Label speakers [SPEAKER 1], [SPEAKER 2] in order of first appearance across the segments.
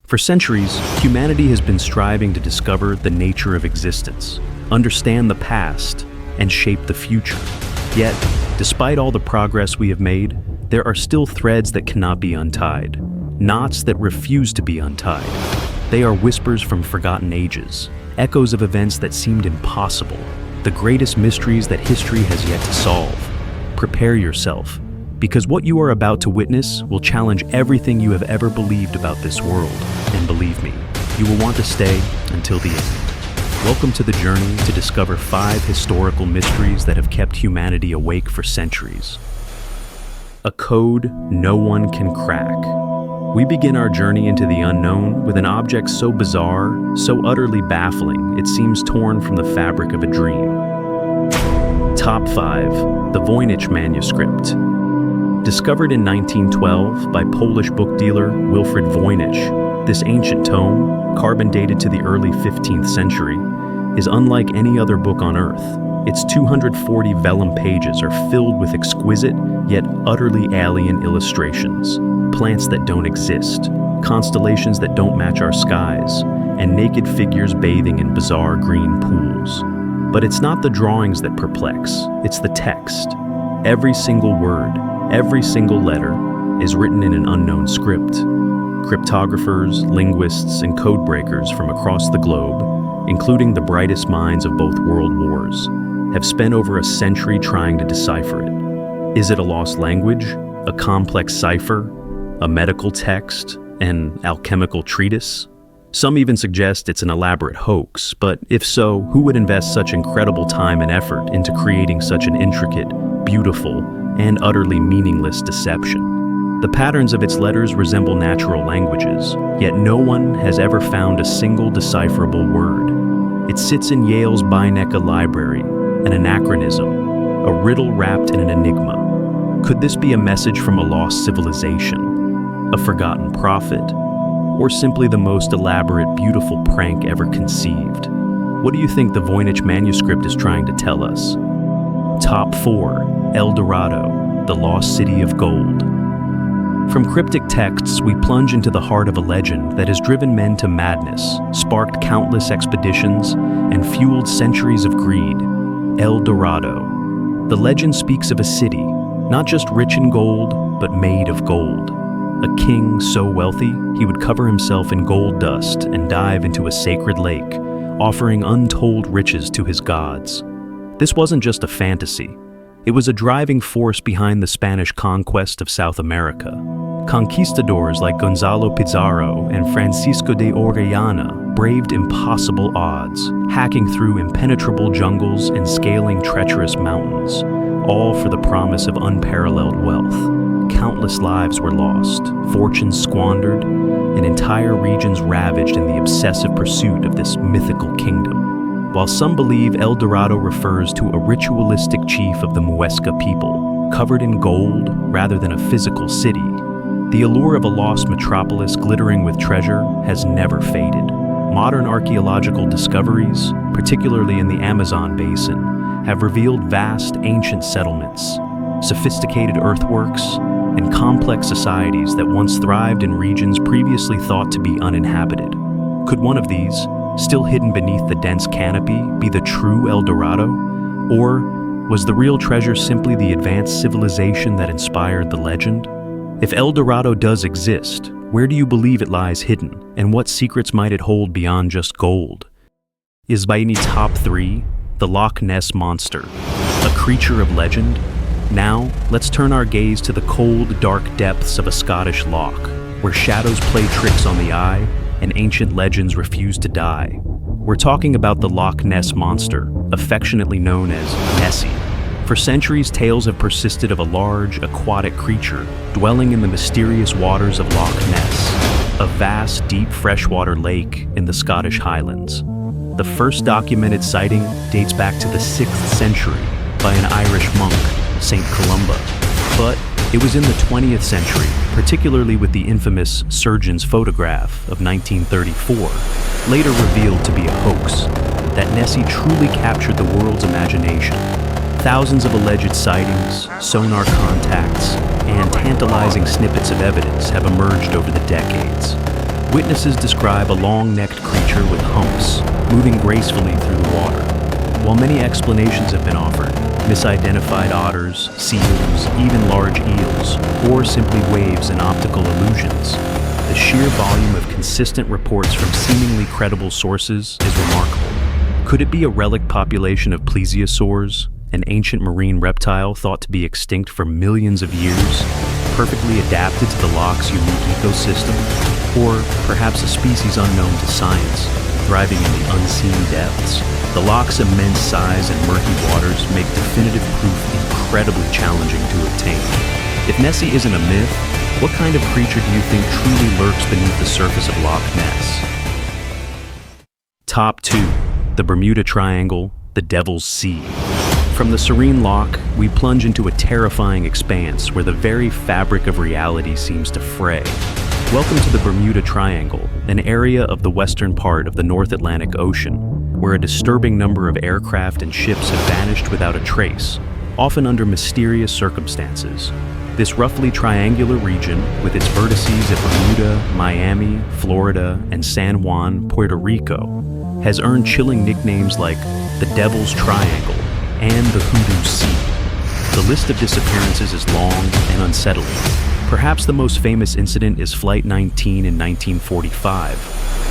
[SPEAKER 1] For centuries, humanity has been striving to discover the nature of existence, understand the past, and shape the future. Yet, despite all the progress we have made, there are still threads that cannot be untied, knots that refuse to be untied. They are whispers from forgotten ages, echoes of events that seemed impossible, the greatest mysteries that history has yet to solve. Prepare yourself, because what you are about to witness will challenge everything you have ever believed about this world. And believe me, you will want to stay until the end. Welcome to the journey to discover 5 historical mysteries that have kept humanity awake for centuries. A code no one can crack. We begin our journey into the unknown with an object so bizarre, so utterly baffling, it seems torn from the fabric of a dream. Top 5. The Voynich Manuscript. Discovered in 1912 by Polish book dealer Wilfred Voynich, this ancient tome, carbon dated to the early 15th century, is unlike any other book on Earth. Its 240 vellum pages are filled with exquisite, yet utterly alien illustrations, plants that don't exist, constellations that don't match our skies, and naked figures bathing in bizarre green pools. But it's not the drawings that perplex, it's the text. Every single word, every single letter is written in an unknown script. Cryptographers, linguists, and codebreakers from across the globe, including the brightest minds of both world wars, have spent over a century trying to decipher it. Is it a lost language, a complex cipher, a medical text, an alchemical treatise? Some even suggest it's an elaborate hoax, but if so, who would invest such incredible time and effort into creating such an intricate, beautiful, and utterly meaningless deception? The patterns of its letters resemble natural languages, yet no one has ever found a single decipherable word. It sits in Yale's Beinecke Library, an anachronism, a riddle wrapped in an enigma. Could this be a message from a lost civilization, a forgotten prophet, or simply the most elaborate, beautiful prank ever conceived? What do you think the Voynich Manuscript is trying to tell us? Top 4. El Dorado, the Lost City of Gold. From cryptic texts, we plunge into the heart of a legend that has driven men to madness, sparked countless expeditions, and fueled centuries of greed. El Dorado. The legend speaks of a city, not just rich in gold, but made of gold. A king so wealthy, he would cover himself in gold dust and dive into a sacred lake, offering untold riches to his gods. This wasn't just a fantasy. It was a driving force behind the Spanish conquest of South America. Conquistadors like Gonzalo Pizarro and Francisco de Orellana braved impossible odds, hacking through impenetrable jungles and scaling treacherous mountains, all for the promise of unparalleled wealth. Countless lives were lost, fortunes squandered, and entire regions ravaged in the obsessive pursuit of this mythical kingdom. While some believe El Dorado refers to a ritualistic chief of the Muisca people, covered in gold rather than a physical city, the allure of a lost metropolis glittering with treasure has never faded. Modern archaeological discoveries, particularly in the Amazon basin, have revealed vast ancient settlements, sophisticated earthworks, and complex societies that once thrived in regions previously thought to be uninhabited. Could one of these, still hidden beneath the dense canopy, be the true El Dorado? Or was the real treasure simply the advanced civilization that inspired the legend? If El Dorado does exist, where do you believe it lies hidden, and what secrets might it hold beyond just gold? Is by any top 3, the Loch Ness Monster, a creature of legend? Now, let's turn our gaze to the cold, dark depths of a Scottish loch, where shadows play tricks on the eye and ancient legends refuse to die. We're talking about the Loch Ness Monster, affectionately known as Nessie. For centuries, tales have persisted of a large, aquatic creature dwelling in the mysterious waters of Loch Ness, a vast, deep freshwater lake in the Scottish Highlands. The first documented sighting dates back to the 6th century by an Irish monk, Saint Columba. But it was in the 20th century, particularly with the infamous surgeon's photograph of 1934, later revealed to be a hoax, that Nessie truly captured the world's imagination. Thousands of alleged sightings, sonar contacts, and tantalizing snippets of evidence have emerged over the decades. Witnesses describe a long-necked creature with humps, moving gracefully through the water. While many explanations have been offered, misidentified otters, seals, even large eels, or simply waves and optical illusions, the sheer volume of consistent reports from seemingly credible sources is remarkable. Could it be a relic population of plesiosaurs, an ancient marine reptile thought to be extinct for millions of years, perfectly adapted to the loch's unique ecosystem? Or perhaps a species unknown to science, thriving in the unseen depths? The loch's immense size and murky waters make definitive proof incredibly challenging to obtain. If Nessie isn't a myth, what kind of creature do you think truly lurks beneath the surface of Loch Ness? Top 2. The Bermuda Triangle, the Devil's Sea. From the serene loch, we plunge into a terrifying expanse where the very fabric of reality seems to fray. Welcome to the Bermuda Triangle, an area of the western part of the North Atlantic Ocean, where a disturbing number of aircraft and ships have vanished without a trace, often under mysterious circumstances. This roughly triangular region, with its vertices at Bermuda, Miami, Florida, and San Juan, Puerto Rico, has earned chilling nicknames like the Devil's Triangle and the Hoodoo Sea. The list of disappearances is long and unsettling. Perhaps the most famous incident is Flight 19 in 1945,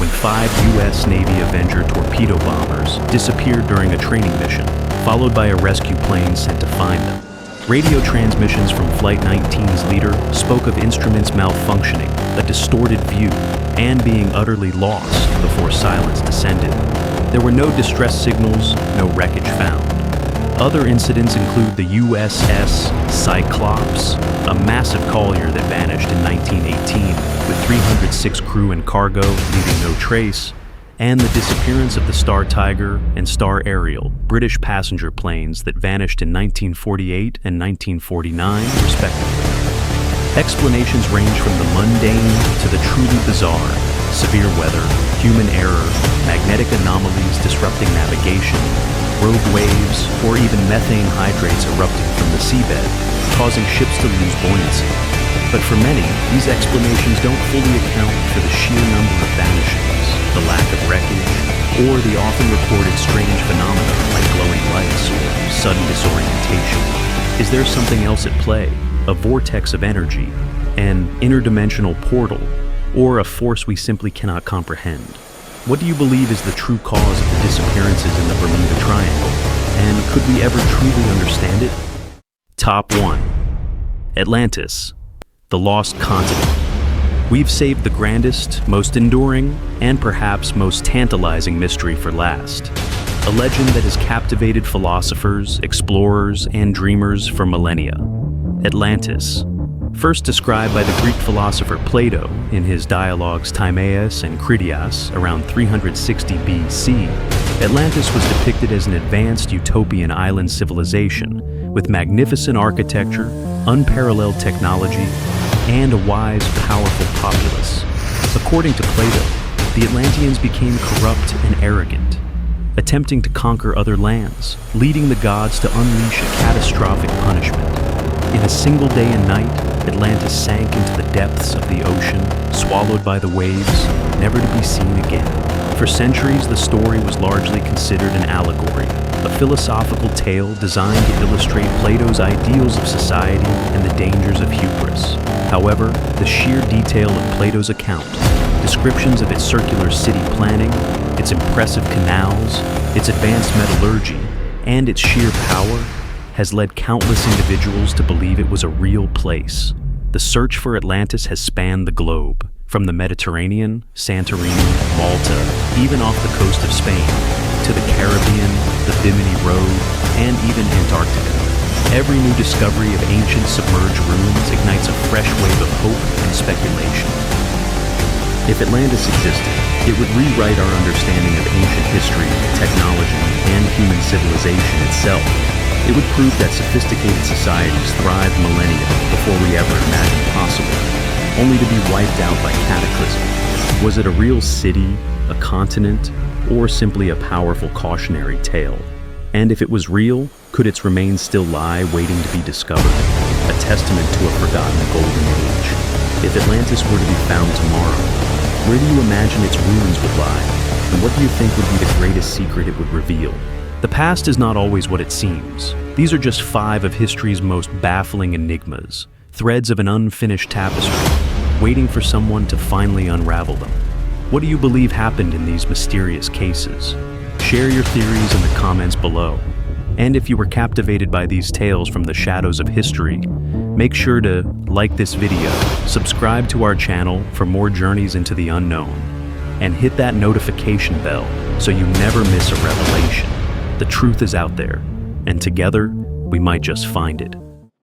[SPEAKER 1] when 5 U.S. Navy Avenger torpedo bombers disappeared during a training mission, followed by a rescue plane sent to find them. Radio transmissions from Flight 19's leader spoke of instruments malfunctioning, a distorted view, and being utterly lost before silence descended. There were no distress signals, no wreckage found. Other incidents include the USS Cyclops, a massive collier that vanished in 1918 with 306 crew and cargo leaving no trace, and the disappearance of the Star Tiger and Star Ariel, British passenger planes that vanished in 1948 and 1949, respectively. Explanations range from the mundane to the truly bizarre: severe weather, human error, magnetic anomalies disrupting navigation, rogue waves, or even methane hydrates erupting from the seabed, causing ships to lose buoyancy. But for many, these explanations don't fully account for the sheer number of vanishings, the lack of wreckage, or the often reported strange phenomena like glowing lights or sudden disorientation. Is there something else at play? A vortex of energy, an interdimensional portal, or a force we simply cannot comprehend? What do you believe is the true cause of the disappearances in the Bermuda Triangle? And could we ever truly understand it? Top 1. Atlantis, the lost continent. We've saved the grandest, most enduring, and perhaps most tantalizing mystery for last. A legend that has captivated philosophers, explorers, and dreamers for millennia. Atlantis. First described by the Greek philosopher Plato in his dialogues Timaeus and Critias around 360 BC, Atlantis was depicted as an advanced utopian island civilization with magnificent architecture, unparalleled technology, and a wise, powerful populace. According to Plato, the Atlanteans became corrupt and arrogant, attempting to conquer other lands, leading the gods to unleash a catastrophic punishment. In a single day and night, Atlantis sank into the depths of the ocean, swallowed by the waves, never to be seen again. For centuries, the story was largely considered an allegory, a philosophical tale designed to illustrate Plato's ideals of society and the dangers of hubris. However, the sheer detail of Plato's account, descriptions of its circular city planning, its impressive canals, its advanced metallurgy, and its sheer power, has led countless individuals to believe it was a real place. The search for Atlantis has spanned the globe, from the Mediterranean, Santorini, Malta, even off the coast of Spain, to the Caribbean, the Bimini Road, and even Antarctica. Every new discovery of ancient submerged ruins ignites a fresh wave of hope and speculation. If Atlantis existed, it would rewrite our understanding of ancient history, technology, and human civilization itself. It would prove that sophisticated societies thrived millennia before we ever imagined possible, only to be wiped out by cataclysm. Was it a real city, a continent, or simply a powerful cautionary tale? And if it was real, could its remains still lie waiting to be discovered? A testament to a forgotten golden age. If Atlantis were to be found tomorrow, Where do you imagine its ruins would lie? And what do you think would be the greatest secret it would reveal? The past is not always what it seems. These are just 5 of history's most baffling enigmas, threads of an unfinished tapestry, waiting for someone to finally unravel them. What do you believe happened in these mysterious cases? Share your theories in the comments below. And if you were captivated by these tales from the shadows of history, make sure to like this video, subscribe to our channel for more journeys into the unknown, and hit that notification bell so you never miss a revelation. The truth is out there, and together, we might just find it.